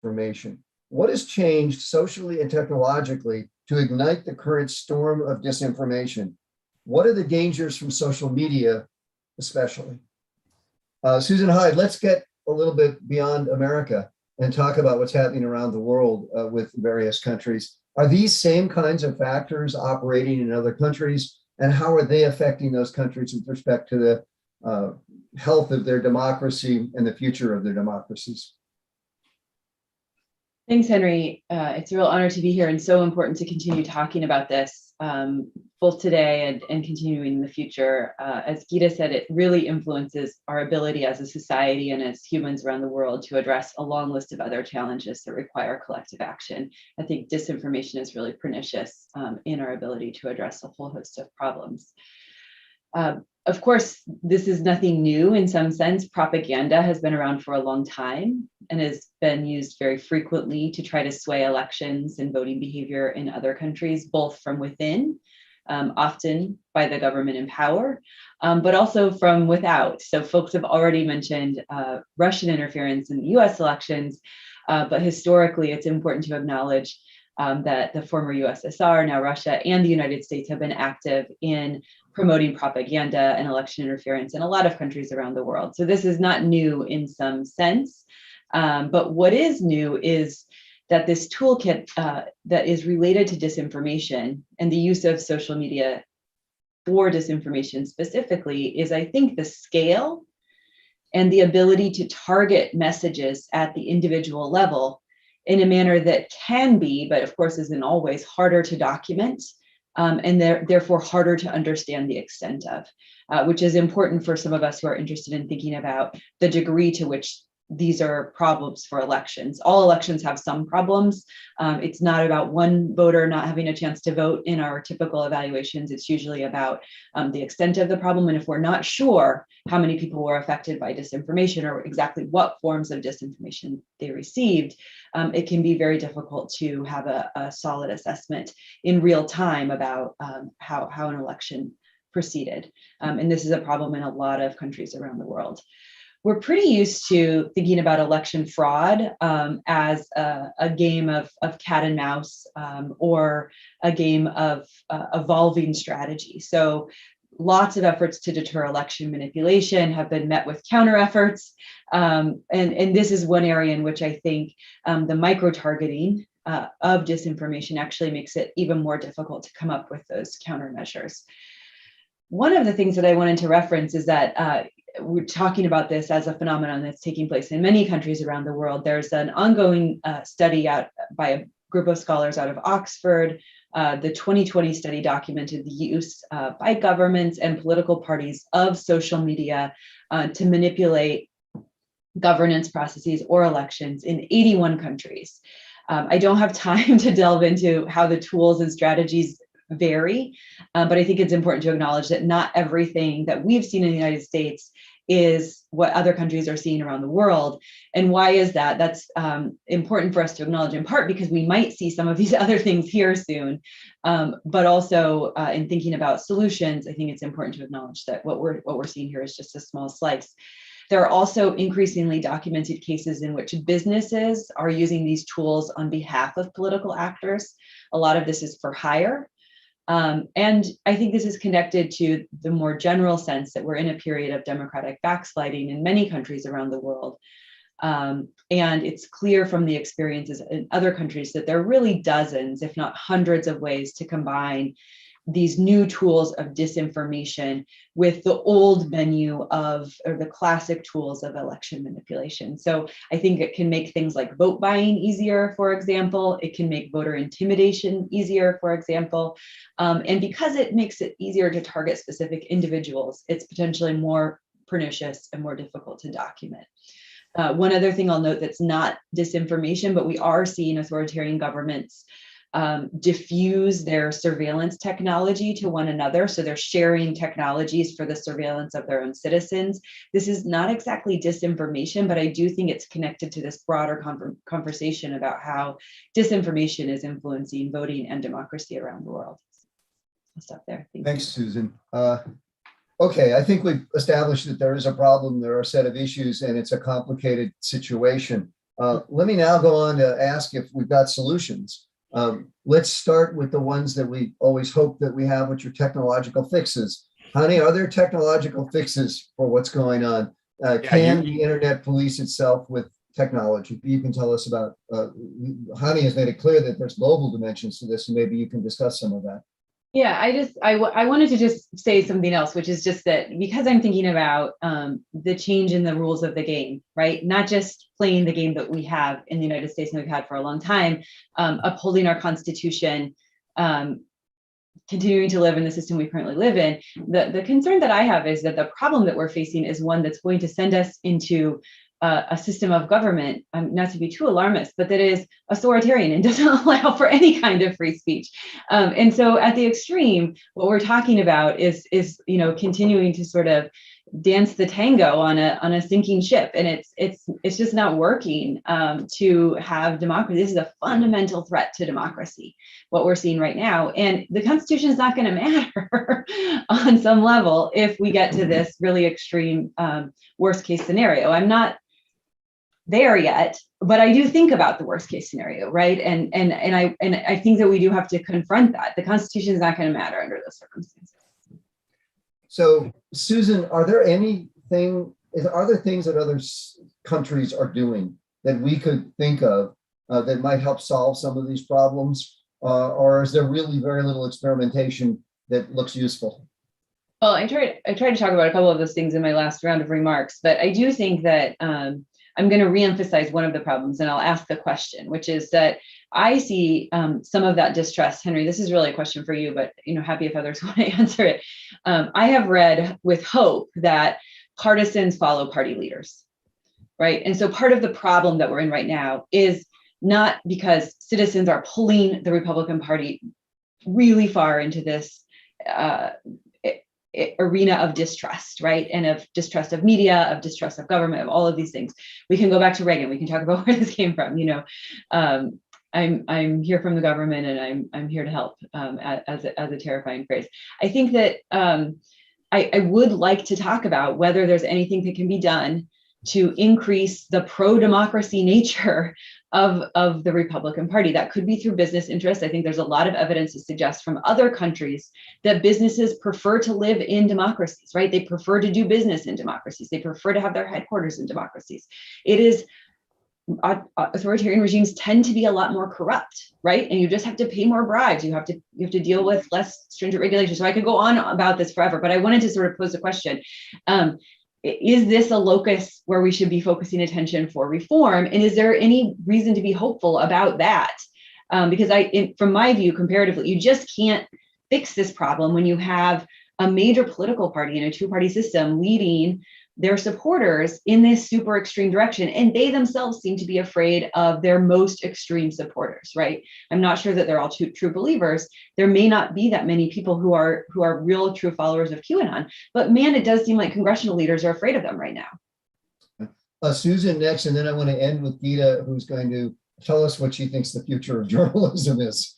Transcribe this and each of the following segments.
disinformation. What has changed socially and technologically to ignite the current storm of disinformation? What are the dangers from social media, especially? Susan Hyde, let's get a little bit beyond America and talk about what's happening around the world with various countries. Are these same kinds of factors operating in other countries, and how are they affecting those countries with respect to the health of their democracy and the future of their democracies? Thanks, Henry. It's a real honor to be here and so important to continue talking about this, both today and continuing in the future. As Gita said, it really influences our ability as a society and as humans around the world to address a long list of other challenges that require collective action. I think disinformation is really pernicious in our ability to address a whole host of problems. Of course, this is nothing new in some sense. Propaganda has been around for a long time and has been used very frequently to try to sway elections and voting behavior in other countries, both from within, often by the government in power, but also from without. So folks have already mentioned Russian interference in the US elections, but historically it's important to acknowledge that the former USSR, now Russia, and the United States have been active in promoting propaganda and election interference in a lot of countries around the world. So this is not new in some sense, but what is new is that this toolkit that is related to disinformation and the use of social media for disinformation specifically is, I think, the scale and the ability to target messages at the individual level in a manner that can be, but of course isn't always, harder to document and therefore harder to understand the extent of, which is important for some of us who are interested in thinking about the degree to which these are problems for elections. All elections have some problems. It's not about one voter not having a chance to vote in our typical evaluations. It's usually about the extent of the problem. And if we're not sure how many people were affected by disinformation or exactly what forms of disinformation they received, it can be very difficult to have a solid assessment in real time about how an election proceeded. And this is a problem in a lot of countries around the world. We're pretty used to thinking about election fraud as a game of cat and mouse or a game of evolving strategy. So lots of efforts to deter election manipulation have been met with counter efforts. And this is one area in which I think the micro-targeting of disinformation actually makes it even more difficult to come up with those countermeasures. One of the things that I wanted to reference is that we're talking about this as a phenomenon that's taking place in many countries around the world. There's an ongoing study out by a group of scholars out of Oxford. The 2020 study documented the use by governments and political parties of social media to manipulate governance processes or elections in 81 countries. I don't have time to delve into how the tools and strategies vary, but I think it's important to acknowledge that not everything that we've seen in the United States is what other countries are seeing around the world. And why is that? That's important for us to acknowledge, in part because we might see some of these other things here soon, but also in thinking about solutions, I think it's important to acknowledge that what we're seeing here is just a small slice. There are also increasingly documented cases in which businesses are using these tools on behalf of political actors. A lot of this is for hire. And I think this is connected to the more general sense that we're in a period of democratic backsliding in many countries around the world. And it's clear from the experiences in other countries that there are really dozens, if not hundreds of ways to combine these new tools of disinformation with the old menu of, or the classic tools of election manipulation. So I think it can make things like vote buying easier, for example. It can make voter intimidation easier, for example. And because it makes it easier to target specific individuals, it's potentially more pernicious and more difficult to document. One other thing I'll note that's not disinformation, but we are seeing authoritarian governments diffuse their surveillance technology to one another. So they're sharing technologies for the surveillance of their own citizens. This is not exactly disinformation, but I do think it's connected to this broader conversation about how disinformation is influencing voting and democracy around the world. I'll stop there. Thanks, Susan. Okay, I think we've established that there is a problem, there are a set of issues, and it's a complicated situation. Let me now go on to ask if we've got solutions. Let's start with the ones that we always hope that we have, which are technological fixes. Honey, are there technological fixes for what's going on? Can the internet police itself with technology? You can tell us about, Honey has made it clear that there's global dimensions to this, and maybe you can discuss some of that. Yeah, I wanted to just say something else, which is just that because I'm thinking about the change in the rules of the game, right? Not just playing the game that we have in the United States and we've had for a long time, upholding our Constitution, continuing to live in the system we currently live in. The concern that I have is that the problem that we're facing is one that's going to send us into a system of government, not to be too alarmist, but that is authoritarian and doesn't allow for any kind of free speech. And so at the extreme, what we're talking about is continuing to sort of dance the tango on a sinking ship, and it's just not working to have democracy. This is a fundamental threat to democracy, what we're seeing right now, and the Constitution is not going to matter on some level if we get to this really extreme worst case scenario. I'm not there yet, but I do think about the worst case scenario, right? And I think that we do have to confront that. The Constitution is not going to matter under those circumstances. So, Susan, are there things that other countries are doing that we could think of that might help solve some of these problems? Or is there really very little experimentation that looks useful? Well, I tried to talk about a couple of those things in my last round of remarks, but I do think that I'm going to reemphasize one of the problems, and I'll ask the question, which is that I see some of that distrust. Henry, this is really a question for you, but happy if others want to answer it. I have read with hope that partisans follow party leaders, right? And so part of the problem that we're in right now is not because citizens are pulling the Republican Party really far into this arena of distrust, right? And of distrust of media, of distrust of government, of all of these things. We can go back to Reagan. We can talk about where this came from. I'm here from the government, and I'm here to help as a terrifying phrase. I think that I would like to talk about whether there's anything that can be done to increase the pro-democracy nature of the Republican Party. That could be through business interests. I think there's a lot of evidence to suggest from other countries that businesses prefer to live in democracies, right? They prefer to do business in democracies. They prefer to have their headquarters in democracies. Authoritarian regimes tend to be a lot more corrupt, right? And you just have to pay more bribes. You have to deal with less stringent regulations. So I could go on about this forever, but I wanted to sort of pose a question. Is this a locus where we should be focusing attention for reform? And is there any reason to be hopeful about that? Because from my view, comparatively, you just can't fix this problem when you have a major political party in a two-party system leading their supporters in this super extreme direction. And they themselves seem to be afraid of their most extreme supporters, right? I'm not sure that they're all true believers. There may not be that many people who are real true followers of QAnon, but man, it does seem like congressional leaders are afraid of them right now. Susan next, and then I want to end with Gita, who's going to tell us what she thinks the future of journalism is.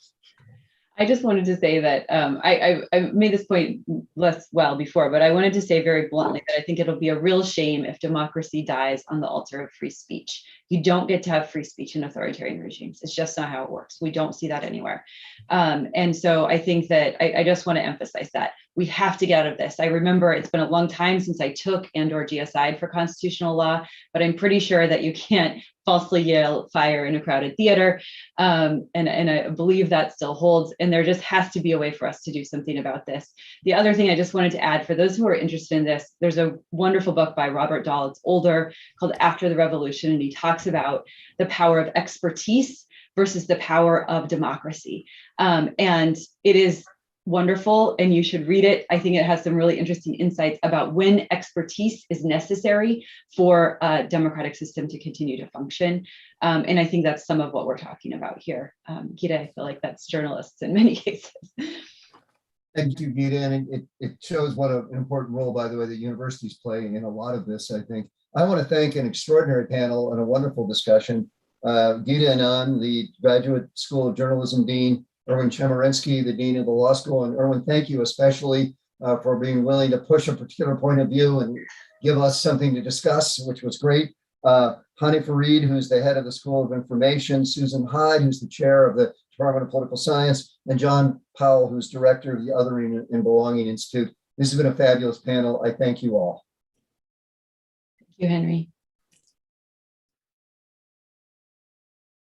I just wanted to say that I made this point less well before, but I wanted to say very bluntly that I think it'll be a real shame if democracy dies on the altar of free speech. You don't get to have free speech in authoritarian regimes. It's just not how it works. We don't see that anywhere. And so I think that I just want to emphasize that we have to get out of this. I remember it's been a long time since I took and/or GSI'd for constitutional law, but I'm pretty sure that you can't falsely yell fire in a crowded theater. And I believe that still holds. And there just has to be a way for us to do something about this. The other thing I just wanted to add, for those who are interested in this, there's a wonderful book by Robert Dahl. It's older, called After the Revolution. And he talks about the power of expertise versus the power of democracy. And it is wonderful, and you should read it. I think it has some really interesting insights about when expertise is necessary for a democratic system to continue to function. And I think that's some of what we're talking about here. Gita, I feel like that's journalists in many cases. Thank you, Gita. And it shows what an important role, by the way, that universities play in a lot of this, I think. I want to thank an extraordinary panel and a wonderful discussion. Gita Anand, the Graduate School of Journalism Dean, Erwin Chemerinsky, the Dean of the Law School. And Erwin, thank you especially for being willing to push a particular point of view and give us something to discuss, which was great. Hani Farid, who's the head of the School of Information, Susan Hyde, who's the chair of the Department of Political Science, and John Powell, who's director of the Othering and Belonging Institute. This has been a fabulous panel. I thank you all. Thank you, Henry.